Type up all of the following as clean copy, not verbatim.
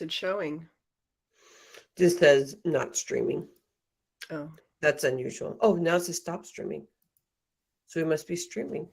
It's showing. This says not streaming. Oh, That's unusual. Oh, now it says stop streaming. So we must be streaming.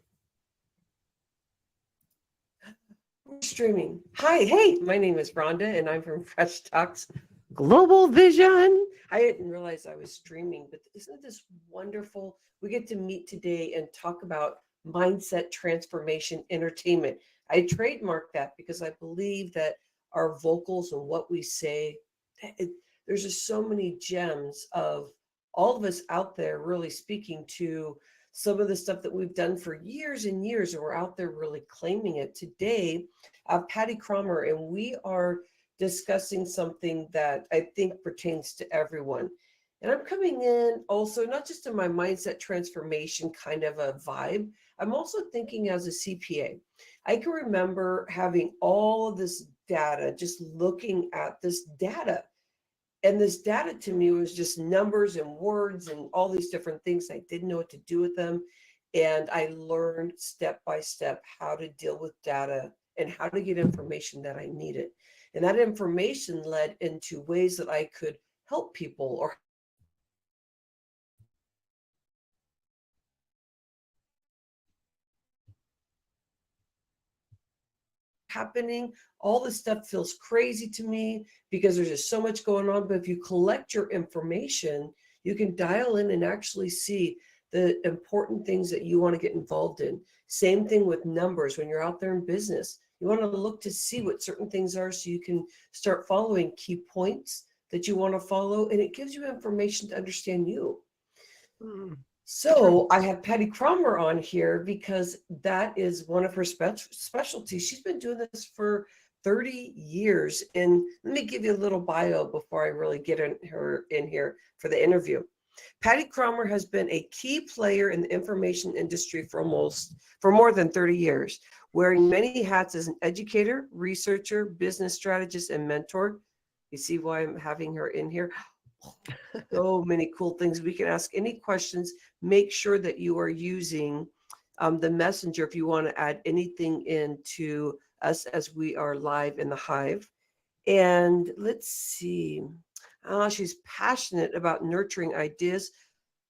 We're streaming. Hi, hey, my name is Rhonda and I'm from Fresh Talks Global Vision. I didn't realize I was streaming, but isn't this wonderful? We get to meet today and talk about mindset transformation entertainment. I trademarked that because I believe that our vocals and what we say, it, there's just so many gems of all of us out there really speaking to some of the stuff that we've done for years and years, and we're out there really claiming it. Today, Pattie Craumer, and we are discussing something that I think pertains to everyone. And I'm coming in also not just in my mindset transformation kind of a vibe, I'm also thinking as a CPA. I can remember having all of this data, just looking at this data. And this data to me was just numbers and words and all these different things. I didn't know what to do with them. And I learned step by step how to deal with data and how to get information that I needed. And that information led into ways that I could help people or happening. All this stuff feels crazy to me because there's just so much going on. But if you collect your information, you can dial in and actually see the important things that you want to get involved in. Same thing with numbers when you're out there in business. You want to look to see what certain things are so you can start following key points that you want to follow. And it gives you information to understand you. true. So I have Pattie Craumer on here because that is one of her specialties. She's been doing this for 30 years. And let me give you a little bio before I really get her in here for the interview. Pattie Craumer has been a key player in the information industry for more than 30 years, wearing many hats as an educator, researcher, business strategist, and mentor. You see why I'm having her in here? So many cool things. We can ask any questions. Make sure that you are using the messenger if you want to add anything into us as we are live in the hive. And let's see. She's passionate about nurturing ideas,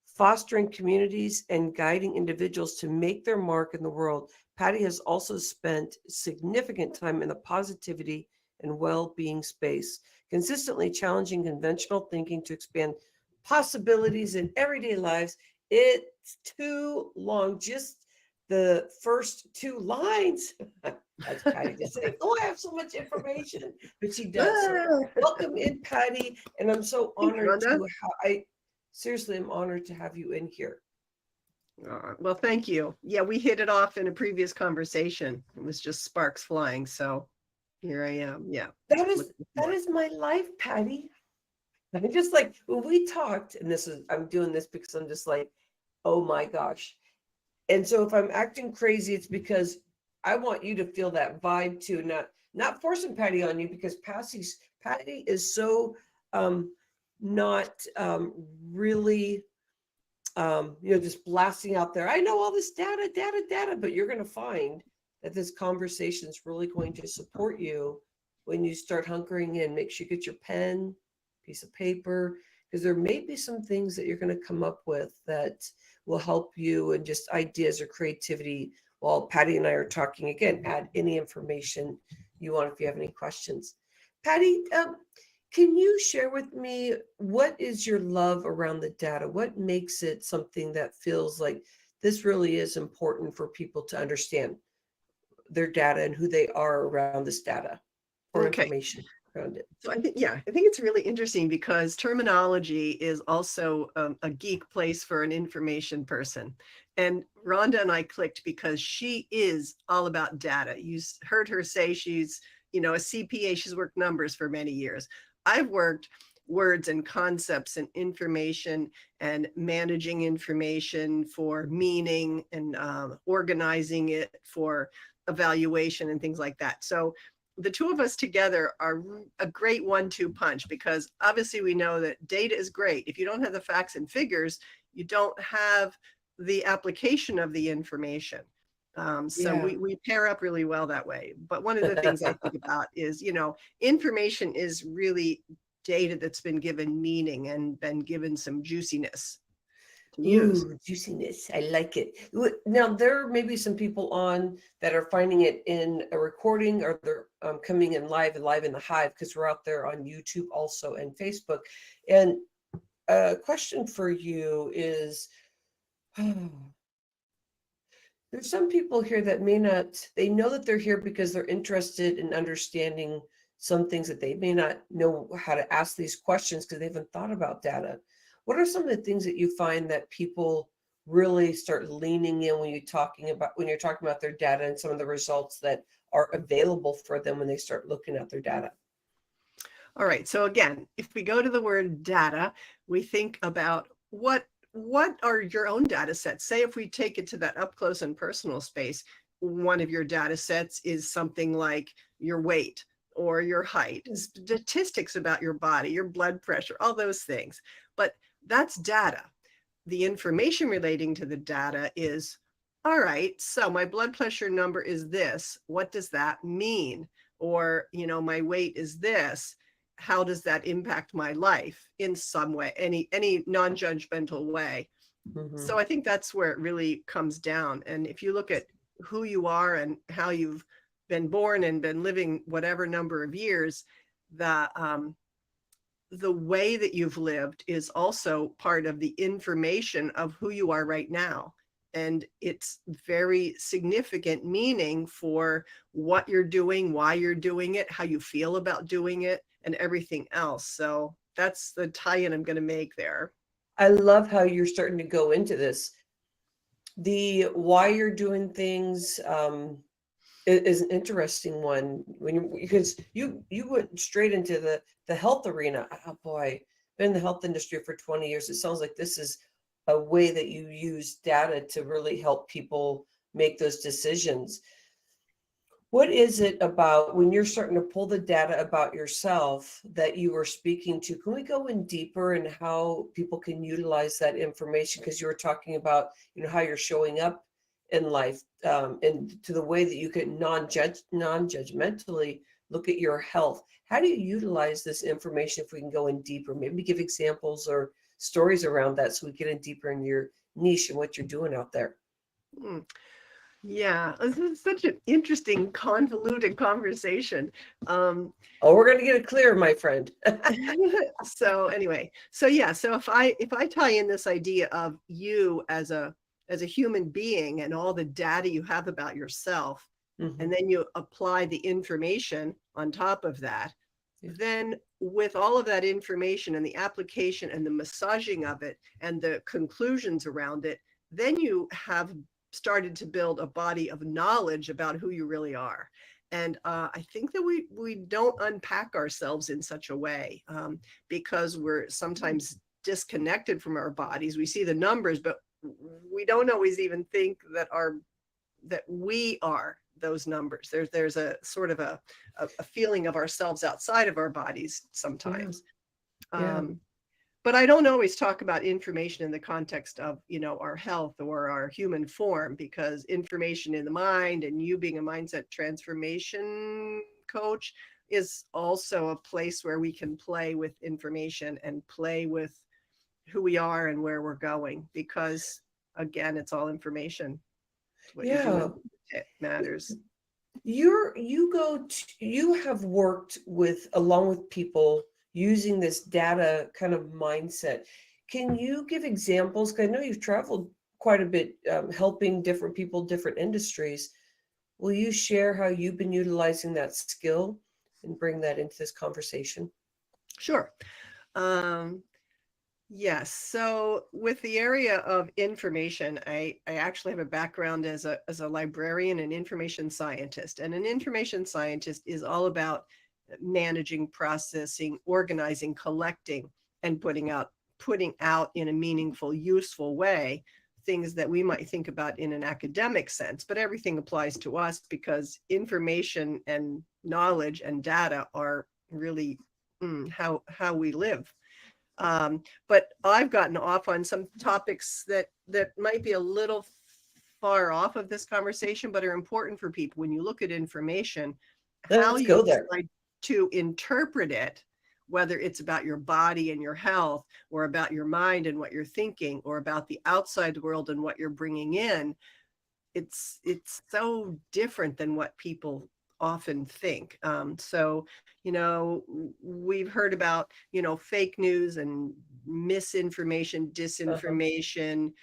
fostering communities, and guiding individuals to make their mark in the world. Pattie has also spent significant time in the positivity and well-being space, consistently challenging conventional thinking to expand possibilities in everyday lives. It's too long. Just the first two lines. That's Pattie just saying, "Oh, I have so much information," but she does. So welcome in, Pattie, and I'm so Thanks, honored Rhonda. to. I seriously am honored to have you in here. Well, thank you. Yeah, we hit it off in a previous conversation. It was just sparks flying. So here I am. Yeah. That is my life, Pattie. I'm just like when we talked, and I'm doing this because I'm just like, oh my gosh. And so if I'm acting crazy, it's because I want you to feel that vibe too, not forcing Pattie on you because Pattie is so not really just blasting out there. I know all this data, but you're going to find that this conversation is really going to support you when you start hunkering in. Make sure you get your pen, piece of paper, because there may be some things that you're going to come up with that will help you and just ideas or creativity while Pattie and I are talking. Again, add any information you want if you have any questions. Pattie, can you share with me what is your love around the data? What makes it something that feels like this really is important for people to understand their data and who they are around this data or Okay. information around it? So I think it's really interesting because terminology is also a geek place for an information person. And Rhonda and I clicked because she is all about data. You heard her say she's, a CPA, she's worked numbers for many years. I've worked words and concepts and information and managing information for meaning and organizing it for evaluation and things like that. So the two of us together are a great 1-2 punch because obviously we know that data is great. If you don't have the facts and figures, you don't have the application of the information. So Yeah. we pair up really well that way. But one of the things I think about is, information is really data that's been given meaning and been given some juiciness to use. Ooh, juiciness. I like it. Now, there may be some people on that are finding it in a recording, or they're coming in live in the Hive, because we're out there on YouTube also and Facebook. And a question for you is, there's some people here that may not, they know that they're here because they're interested in understanding some things that they may not know how to ask these questions because they haven't thought about data. What are some of the things that you find that people really start leaning in when you're talking about their data and some of the results that are available for them when they start looking at their data? All right. So again, if we go to the word data, we think about what are your own data sets? Say if we take it to that up close and personal space, one of your data sets is something like your weight or your height, statistics about your body, your blood pressure, all those things. But that's data. The information relating to the data is, all right, so my blood pressure number is this. What does that mean? Or, my weight is this. How does that impact my life in some way, any non-judgmental way? Mm-hmm. So I think that's where it really comes down. And if you look at who you are and how you've been born and been living whatever number of years, the way that you've lived is also part of the information of who you are right now. And it's very significant meaning for what you're doing, why you're doing it, how you feel about doing it, and everything else. So that's the tie-in I'm going to make there. I love how you're starting to go into this. The why you're doing things, is an interesting one because you went straight into the health arena. Oh boy, been in the health industry for 20 years. It sounds like this is a way that you use data to really help people make those decisions. What is it about when you're starting to pull the data about yourself that you were speaking to? Can we go in deeper in how people can utilize that information? Because you were talking about, how you're showing up in life, and to the way that you can non-judgmentally look at your health. How do you utilize this information? If we can go in deeper, maybe give examples or stories around that, so we get in deeper in your niche and what you're doing out there. Hmm. Yeah, this is such an interesting, convoluted conversation. Oh, we're going to get it clear, my friend. So anyway, so yeah, so if I tie in this idea of you as a human being and all the data you have about yourself, and Mhm. then you apply the information on top of that, Yeah. then with all of that information and the application and the massaging of it and the conclusions around it, then you have started to build a body of knowledge about who you really are. And I think that we don't unpack ourselves in such a way, because we're sometimes disconnected from our bodies. We see the numbers, but we don't always even think that we are those numbers. There's a sort of a feeling of ourselves outside of our bodies Yeah. sometimes. Yeah. Um, but I don't always talk about information in the context of, our health or our human form, because information in the mind, and you being a mindset transformation coach, is also a place where we can play with information and play with who we are and where we're going, because again, it's all information. What you're Yeah. doing, it matters. You have worked with along with people using this data kind of mindset. Can you give examples? 'Cause I know you've traveled quite a bit, helping different people, different industries. Will you share how you've been utilizing that skill and bring that into this conversation? Sure. Um, yes. So with the area of information, I actually have a background as a librarian and information scientist. And an information scientist is all about managing, processing, organizing, collecting, and putting out in a meaningful, useful way things that we might think about in an academic sense, but everything applies to us because information and knowledge and data are really how we live. But I've gotten off on some topics that might be a little far off of this conversation, but are important for people. When you look at information, how Let's you go there. decide to interpret it, whether it's about your body and your health, or about your mind and what you're thinking, or about the outside world and what you're bringing in, it's so different than what people often think. So, we've heard about, fake news and misinformation, Uh-huh. disinformation,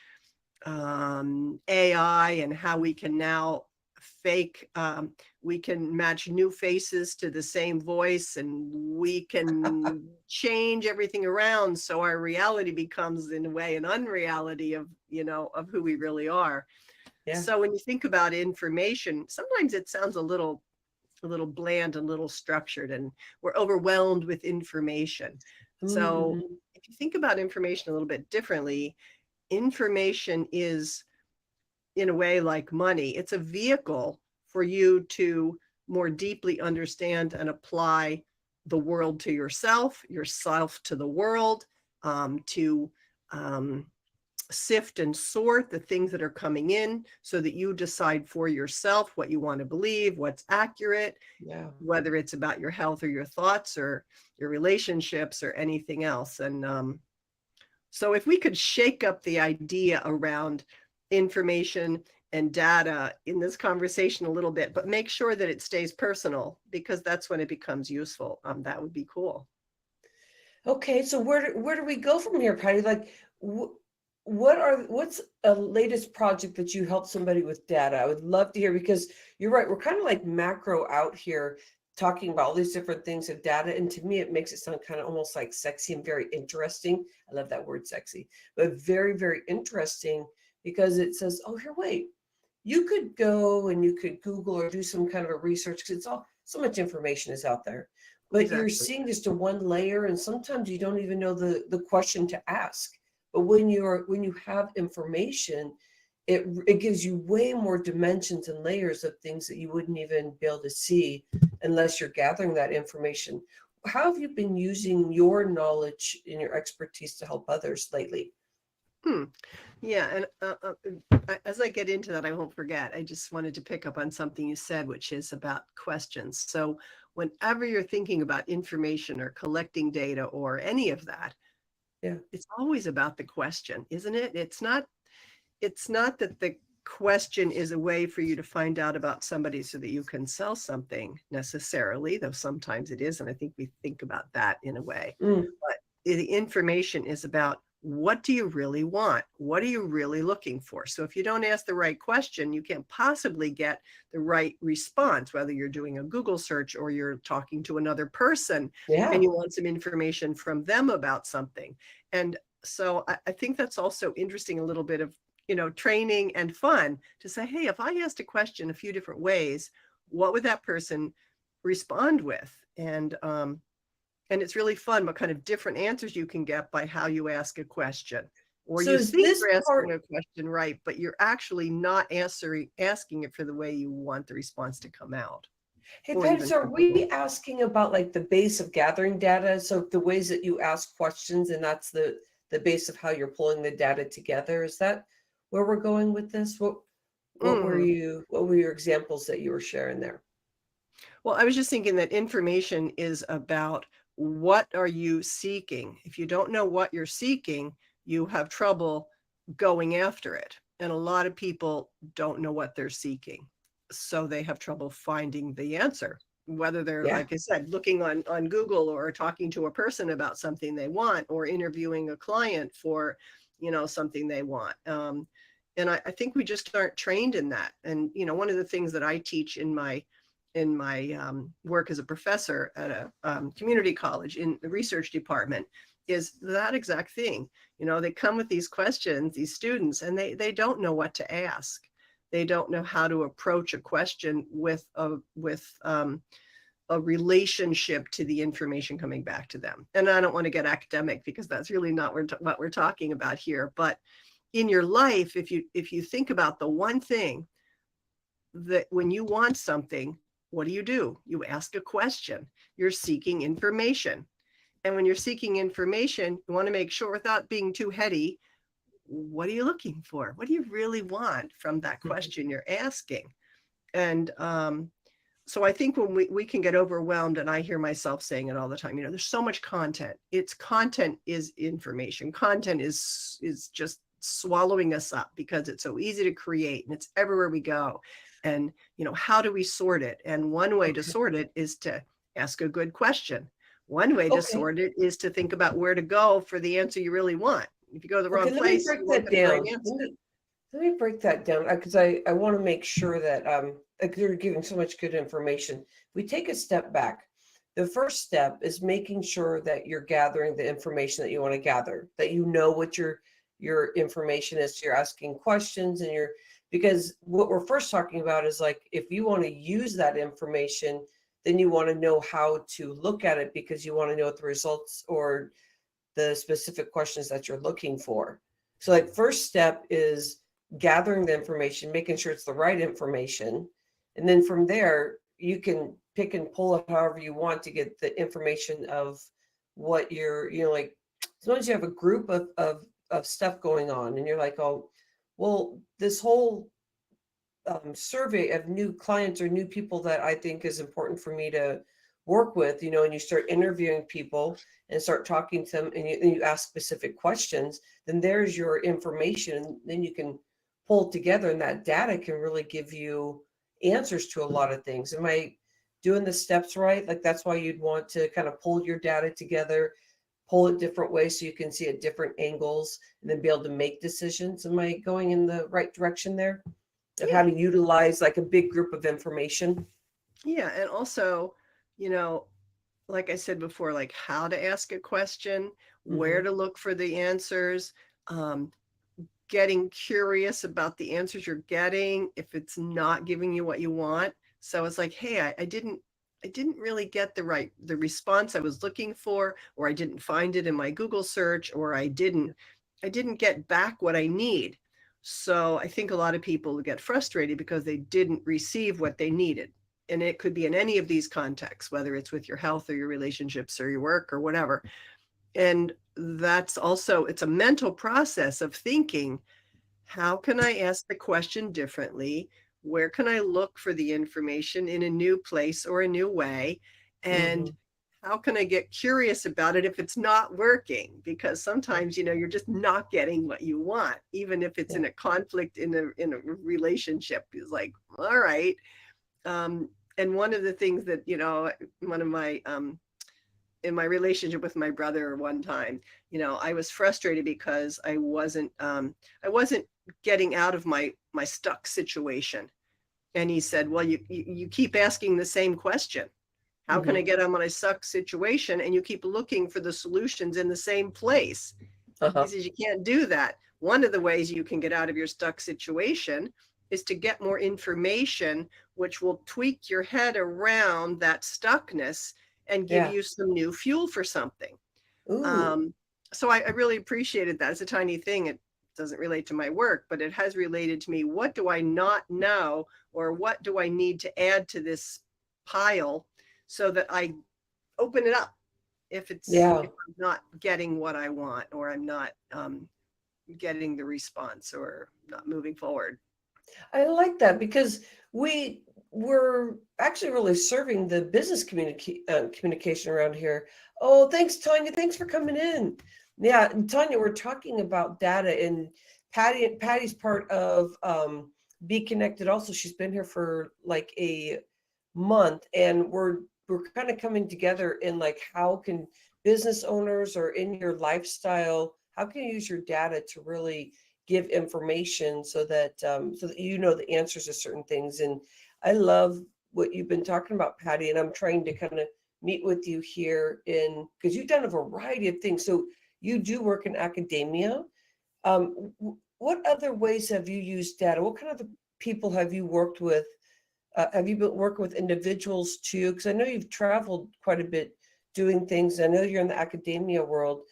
AI, and how we can now fake, we can match new faces to the same voice, and we can change everything around. So our reality becomes, in a way, an unreality of, of who we really are. Yeah. So when you think about information, sometimes it sounds a little bland, a little structured, and we're overwhelmed with information. So Mm-hmm. if you think about information a little bit differently, information is, in a way, like money. It's a vehicle for you to more deeply understand and apply the world to yourself to the world, to sift and sort the things that are coming in so that you decide for yourself what you want to believe, what's accurate, Yeah. whether it's about your health or your thoughts or your relationships or anything else. And so if we could shake up the idea around information and data in this conversation a little bit, but make sure that it stays personal, because that's when it becomes useful, that would be cool. Okay, so where do we go from here, Patty? Like, what's a latest project that you help somebody with data? I would love to hear, because you're right. We're kind of like macro out here talking about all these different things of data, and to me, it makes it sound kind of almost like sexy and very interesting. I love that word, sexy, but very, very interesting, because it says, oh, here, wait, you could go and you could Google or do some kind of a research, because it's all so much information is out there, but you're Exactly. seeing just a one layer, and sometimes you don't even know the question to ask. But when you have information, it gives you way more dimensions and layers of things that you wouldn't even be able to see unless you're gathering that information. How have you been using your knowledge and your expertise to help others lately? Hmm. Yeah, and as I get into that, I won't forget. I just wanted to pick up on something you said, which is about questions. So whenever you're thinking about information or collecting data or any of that, Yeah. it's always about the question, isn't it? It's not that the question is a way for you to find out about somebody so that you can sell something necessarily, though sometimes it is. And I think we think about that in a way. Mm, But the information is about, what do you really want? What are you really looking for? So if you don't ask the right question, you can't possibly get the right response, whether you're doing a Google search or you're talking to another person and yeah. you want some information from them about something. And so I think that's also interesting, a little bit of, training and fun to say, hey, if I asked a question a few different ways, what would that person respond with? And it's really fun what kind of different answers you can get by how you ask a question. Or So you is think this you're asking part a question right, but you're actually not asking it for the way you want the response to come out, Hey, or Patty, even so are from Google. we asking about like the base of gathering data? So the ways that you ask questions, and that's the base of how you're pulling the data together. Is that where we're going with this? Mhm. What were your examples that you were sharing there? Well, I was just thinking that information is about, what are you seeking? If you don't know what you're seeking, you have trouble going after it. And a lot of people don't know what they're seeking. So they have trouble finding the answer, whether they're, Yeah. like I said, looking on Google, or talking to a person about something they want, or interviewing a client for, something they want. And I think we just aren't trained in that. And, one of the things that I teach in my work as a professor at a community college in the research department is that exact thing. They come with these questions, these students, and they don't know what to ask. They don't know how to approach a question with a relationship to the information coming back to them. And I don't want to get academic, because that's really not what we're talking about here. But in your life, if you think about the one thing that, when you want something, what do? You ask a question. You're seeking information. And when you're seeking information, you want to make sure, without being too heady, what are you looking for? What do you really want from that question you're asking? And so I think when we can get overwhelmed, and I hear myself saying it all the time, there's so much content. It's content is information. Content is just swallowing us up because it's so easy to create and it's everywhere we go. And, how do we sort it? And one way to Okay. sort it is to ask a good question. One way to Okay. sort it is to think about where to go for the answer you really want. If you go to the Okay. wrong Let me place, you break won't that get the right down. answer. Let me break that down because I want to make sure that like you're giving so much good information. We take a step back. The first step is making sure that you're gathering the information that you want to gather, that you know what your information is. You're asking questions and you're because what we're first talking about is like if you want to use that information, then you want to know how to look at it because you want to know what the results or the specific questions that you're looking for. So like first step is gathering the information, making sure it's the right information. And then from there, you can pick and pull it however you want to get the information of what you're, like sometimes you have a group of stuff going on and you're like, oh, well, this whole survey of new clients or new people that I think is important for me to work with, and you start interviewing people and start talking to them and you ask specific questions, then there's your information. Then you can pull it together and that data can really give you answers to a lot of things. Am I doing the steps right? Like that's why you'd want to kind of pull your data together, pull it different ways so you can see at different angles and then be able to make decisions. Am I going in the right direction there? Of how Yeah. to utilize like a big group of information. Yeah. And also, you know, like I said before, like how to ask a question, where Hmm. to look for the answers, um, getting curious about the answers you're getting if it's not giving you what you want. So it's like, hey, I didn't really get the response I was looking for, or I didn't find it in my Google search, or I didn't get back what I need. So I think a lot of people get frustrated because they didn't receive what they needed. And it could be in any of these contexts, whether it's with your health or your relationships or your work or whatever. And that's also, it's a mental process of thinking, how can I ask the question differently? Where can I look for the information in a new place or a new way? And Hmm. how can I get curious about it if it's not working? Because sometimes, you're just not getting what you want, even if it's Yeah. in a conflict in a relationship. Is like, all right. Um, and one of the things that, one of my in my relationship with my brother one time, I was frustrated because I wasn't getting out of my stuck situation. And he said, well, you keep asking the same question. How can I Hmm. get out of my stuck situation? And you keep looking for the solutions in the same place. He Uh-huh. says, you can't do that. One of the ways you can get out of your stuck situation is to get more information, which will tweak your head around that stuckness and give Yeah. you some new fuel for something. Ooh. Um, so I really appreciated that. It's a tiny thing. It doesn't relate to my work, but it has related to me. What do I not know, or what do I need to add to this pile so that I open it up Yeah. if I'm not getting what I want, or I'm not getting the response, or not moving forward. I like that because we were actually really serving the business communication around here. Oh, thanks, Tanya. Thanks for coming in. Yeah, and Tanya, we're talking about data, and Patty's part of Be Connected. Also, she's been here for like a month, and we're kind of coming together in like how can business owners or in your lifestyle, how can you use your data to really give information so that you know the answers to certain things. And I love what you've been talking about, Patty, and I'm trying to kind of meet with you here in because you've done a variety of things. So you do work in academia. What other ways have you used data? What kind of people have you worked with? Have you been working with individuals too? Because I know you've traveled quite a bit doing things. I know you're in the academia world.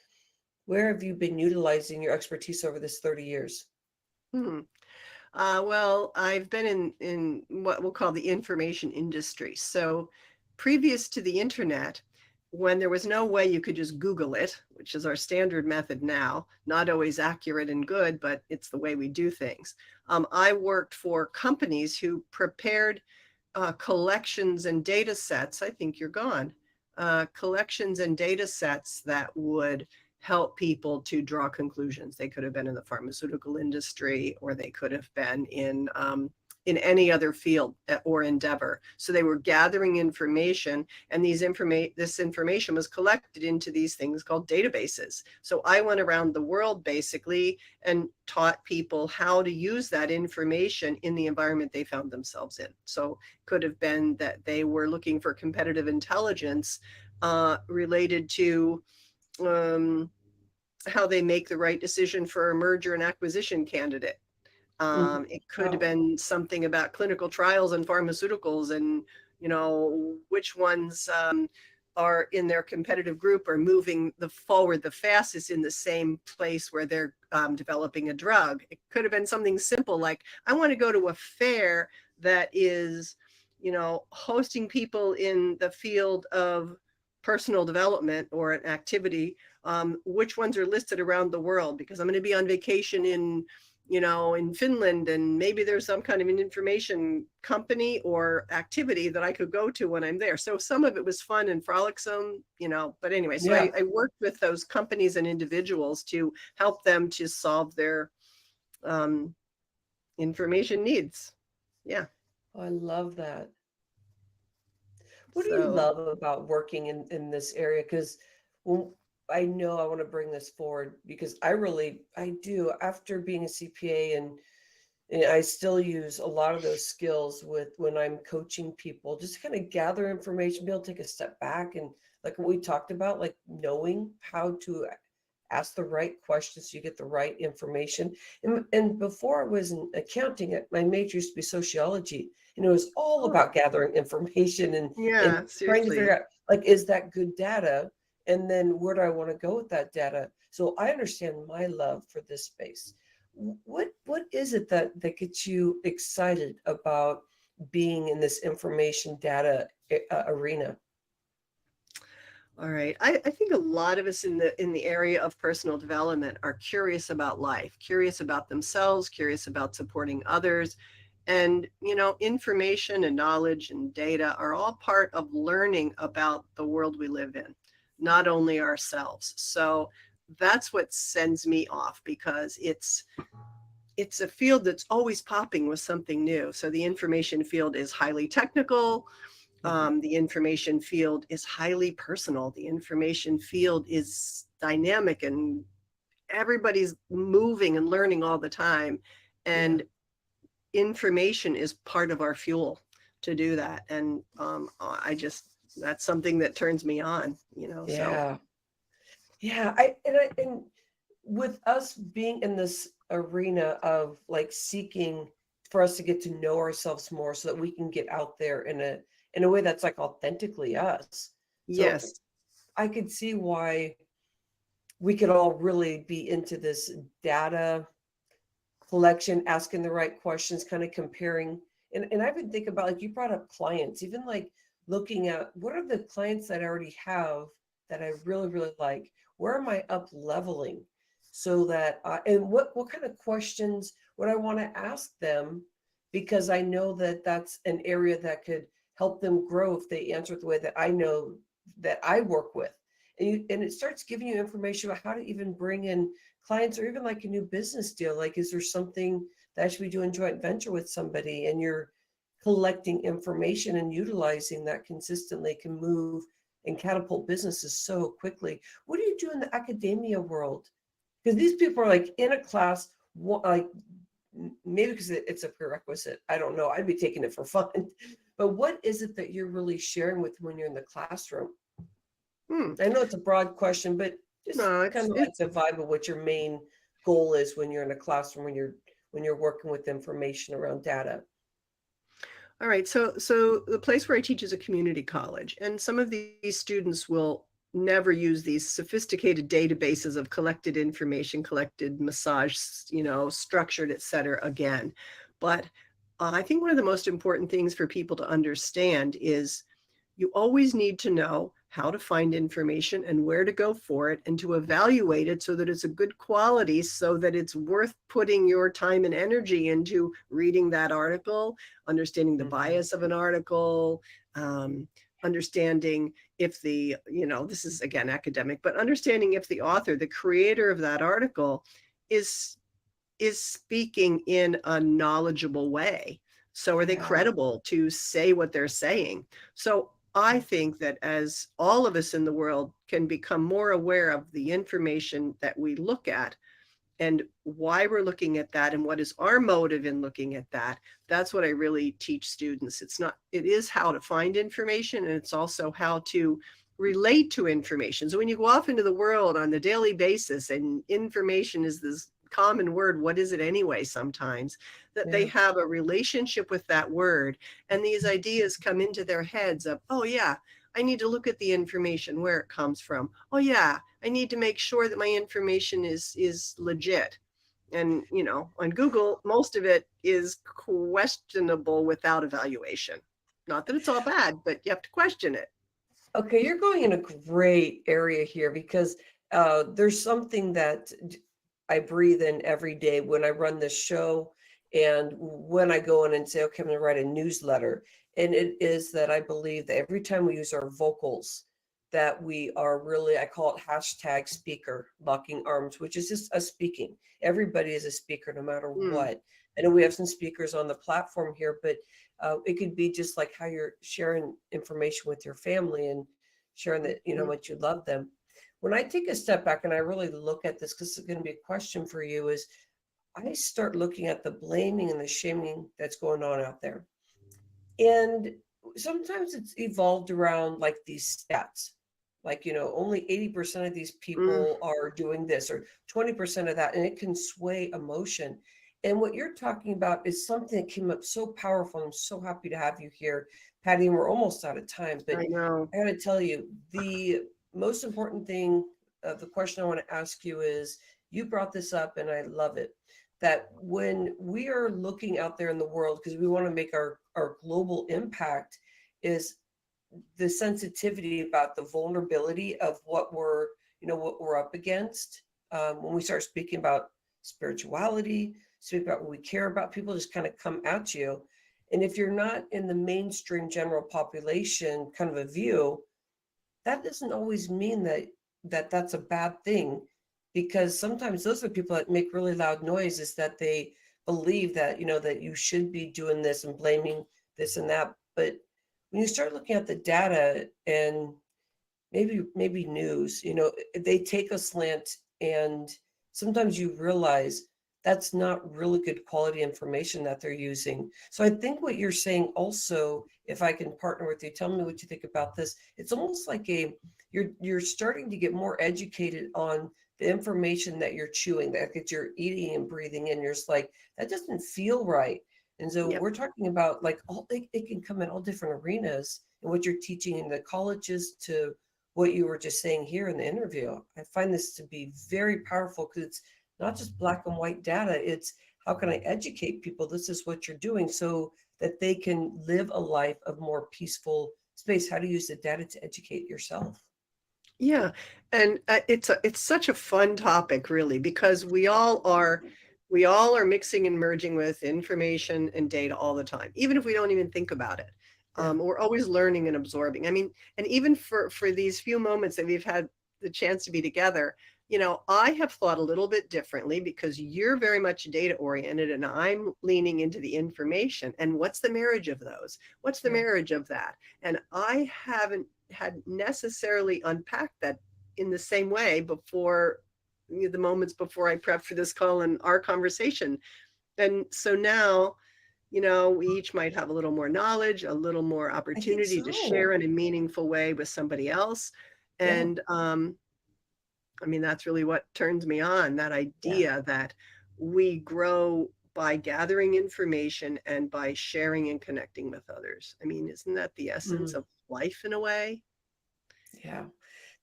Where have you been utilizing your expertise over this 30 years? Hmm. Well, I've been in what we'll call the information industry. So previous to the internet, when there was no way you could just Google it, which is our standard method now, not always accurate and good, but it's the way we do things. I worked for companies who prepared collections and data sets. I think you're gone. Collections and data sets that would help people to draw conclusions. They could have been in the pharmaceutical industry, or they could have been in any other field or endeavor. So they were gathering information, and this information was collected into these things called databases. So I went around the world basically and taught people how to use that information in the environment they found themselves in. So could have been that they were looking for competitive intelligence related to how they make the right decision for a merger and acquisition candidate. Mhm. It could have Wow. been something about clinical trials and pharmaceuticals, and which ones are in their competitive group are moving forward the fastest in the same place where they're developing a drug. It could have been something simple like, I want to go to a fair that is, hosting people in the field of personal development or an activity. Which ones are listed around the world? Because I'm going to be on vacation in Finland, and maybe there's some kind of an information company or activity that I could go to when I'm there. So some of it was fun and frolicsome, but anyway, so Yeah. I worked with those companies and individuals to help them to solve their um, information needs. Yeah. I love that. What do you So love about working in this area? Because well, I know I want to bring this forward because I do, after being a CPA, and I still use a lot of those skills with when I'm coaching people, just to kind of gather information, be able to take a step back and like what we talked about, like knowing how to ask the right questions so you get the right information. And before I was in accounting, my major used to be sociology, and it was all oh, about gathering information and yeah, trying to figure seriously. out, like, is that good data? And then where do I want to go with that data? So I understand my love for this space. What is it that gets you excited about being in this information data arena? All right. I think a lot of us in the area of personal development are curious about life, curious about themselves, curious about supporting others. And, information and knowledge and data are all part of learning about the world we live in, not only ourselves. So that's what sends me off, because it's a field that's always popping with something new. So the information field is highly technical. Mhm. The information field is highly personal. The information field is dynamic, and everybody's moving and learning all the time. Yeah. And information is part of our fuel to do that. And that's something that turns me on, so. Yeah. Yeah, and with us being in this arena of like seeking for us to get to know ourselves more so that we can get out there in a way that's like authentically us. So Yes. I could see why we could all really be into this data collection, asking the right questions, kind of comparing. And I've been thinking about, like, you brought up clients, even like looking at what are the clients that I already have that I really, really like? Where am I up leveling? So that, and what kind of questions would I want to ask them? Because I know that that's an area that could help them grow if they answer it the way that I know that I work with. And it starts giving you information about how to even bring in clients, or even like a new business deal. Like, is there something that I should be doing joint venture with somebody? And you're collecting information and utilizing that consistently can move and catapult businesses so quickly. What do you do in the academia world? Because these people are like in a class, like maybe because it's a prerequisite. I don't know. I'd be taking it for fun. But what is it that you're really sharing with when you're in the classroom? Hmm. I know it's a broad question, but just No, kind of like the vibe of what your main goal is when you're in a classroom, when you're working with information around data. all right. So the place where I teach is a community college, and some of these students will never use these sophisticated databases of collected information, collected, massaged, structured, et cetera, again. But I think one of the most important things for people to understand is you always need to know how to find information and where to go for it, and to evaluate it so that it's a good quality, so that it's worth putting your time and energy into reading that article, understanding the Mhm. bias of an article, understanding if the, this is again academic, but understanding if the author, the creator of that article, is speaking in a knowledgeable way. So are they Yeah. credible to say what they're saying? So I think that as all of us in the world can become more aware of the information that we look at and why we're looking at that and what is our motive in looking at that, that's what I really teach students. It is how to find information, and it's also how to relate to information. So when you go off into the world on the daily basis and information is this common word, what is it anyway, sometimes that they Yeah. have a relationship with that word, and these ideas come into their heads of, oh yeah, I need to look at the information where it comes from. Oh yeah, I need to make sure that my information is legit. And on Google, most of it is questionable without evaluation. Not that it's all bad, but you have to question it. Okay, you're going in a great area here because there's something that I breathe in every day when I run this show and when I go in and say, okay, I'm going to write a newsletter. And it is that I believe that every time we use our vocals, that we are really, I call it hashtag speaker, locking arms, which is just us speaking. Everybody is a speaker no matter Mm, what. I know we have some speakers on the platform here, but it could be just like how you're sharing information with your family and sharing that, you know, mhm. much you love them. When I take a step back and I really look at this, because it's going to be a question for you, is I start looking at the blaming and the shaming that's going on out there. And sometimes it's evolved around like these stats, like, you know, only 80% of these Mm, people are doing this or 20% of that, and it can sway emotion. And what you're talking about is something that came up so powerful. I'm so happy to have you here, Patty, and we're almost out of time, but I know. I got to tell you, the most important thing, the question I want to ask you is, you brought this up and I love it, that when we are looking out there in the world, because we want to make our global impact, is the sensitivity about the vulnerability of what we're, you know, what we're up against. When we start speaking about spirituality, speak about what we care about, people just kind of come at you. And if you're not in the mainstream general population kind of a view, that doesn't always mean that that's a bad thing, because sometimes those are people that make really loud noises, that they believe that, you know, that you should be doing this and blaming this and that. But when you start looking at the data and maybe news, you know, they take a slant, and sometimes you realize that's not really good quality information that they're using. So I think what you're saying also, if I can partner with you, tell me what you think about this. It's almost like you're starting to get more educated on the information that you're chewing, that you're eating and breathing in. You're just like, that doesn't feel right. And so Yep. we're talking about like it can come in all different arenas, and what you're teaching in the colleges to what you were just saying here in the interview. I find this to be very powerful because it's not just black and white data. It's how can I educate people? This is what you're doing so that they can live a life of more peaceful space. How to use the data to educate yourself. Yeah, and it's such a fun topic, really, because we all are mixing and merging with information and data all the time, even if we don't even think about it. Yeah. We're always learning and absorbing. I mean, and even for these few moments that we've had the chance to be together, I have thought a little bit differently because you're very much data oriented and I'm leaning into the information. And what's the marriage of those? What's the Yeah. marriage of that? And I haven't had necessarily unpacked that in the same way before, the moments before I prepped for this call and our conversation. And so now, we each might have a little more knowledge, a little more I think opportunity to share so. in a meaningful way with somebody else. Yeah. And I mean, that's really what turns me on, that Yeah. idea that we grow by gathering information and by sharing and connecting with others. I mean, isn't that the essence Mm, of life in a way? yeah.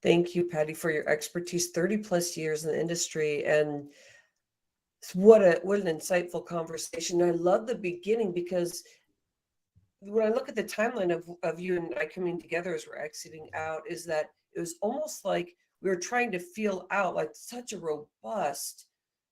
Thank you, Patty, for your expertise, 30 plus years in the industry. And what an insightful conversation. I love the beginning because when I look at the timeline of you and I coming together as we're exiting out, is that it was almost like we were trying to feel out like such a robust,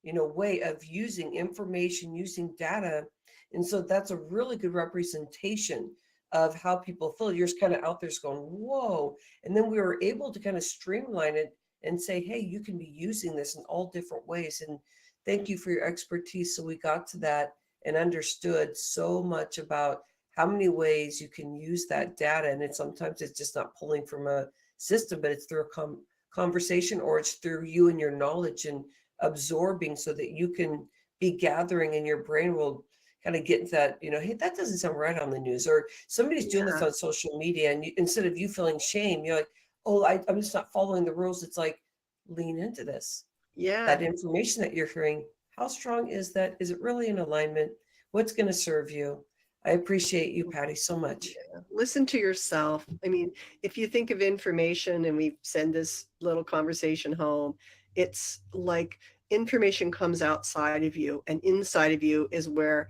way of using information, using data. And so that's a really good representation of how people feel. You're just kind of out there just going, whoa. And then we were able to kind of streamline it and say, hey, you can be using this in all different ways. And thank you for your expertise. So we got to that and understood so much about how many ways you can use that data. And sometimes it's just not pulling from a system, but it's through a conversation, or it's through you and your knowledge and absorbing, so that you can be gathering, and your brain will kind of get that, hey, that doesn't sound right on the news, or somebody's doing this Yeah. on social media, and instead of you feeling shame, you're like, oh, I'm just not following the rules. It's like, lean into this. Yeah. That information that you're hearing, how strong is that? Is it really in alignment? What's going to serve you? I appreciate you, Pattie, so much. Yeah. Listen to yourself. I mean, if you think of information and we send this little conversation home, it's like information comes outside of you, and inside of you is where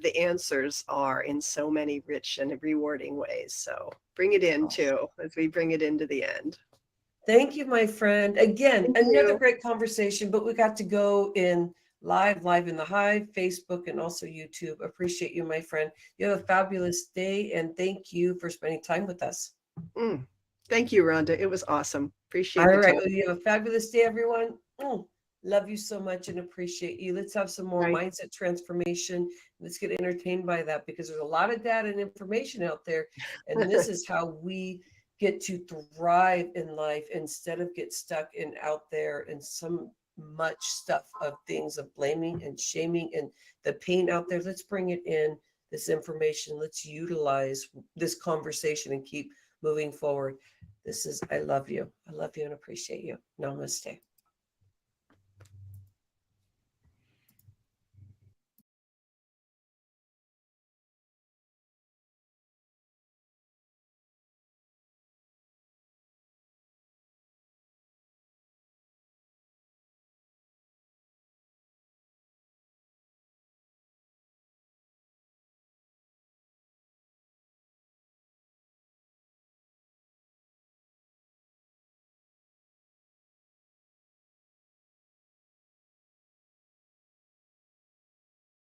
the answers are in so many rich and rewarding ways. So bring it in Awesome. too, as we bring it into the end. Thank you, my friend. Again, Thank another you. great conversation, but we got to go in live in the Hive, Facebook, and also YouTube. Appreciate you, my friend. You have a fabulous day, and thank you for spending time with us. Mm. Thank you, Rhonda. It was awesome. Appreciate All the right. time. Well, you have a fabulous day, everyone. Love you so much and appreciate you. Let's have some more Right. mindset transformation. Let's get entertained by that, because there's a lot of data and information out there. And this is how we get to thrive in life instead of get stuck in out there and some much stuff of things of blaming and shaming and the pain out there. Let's bring it in, this information. Let's utilize this conversation and keep moving forward. This is, I love you. I love you and appreciate you. Namaste.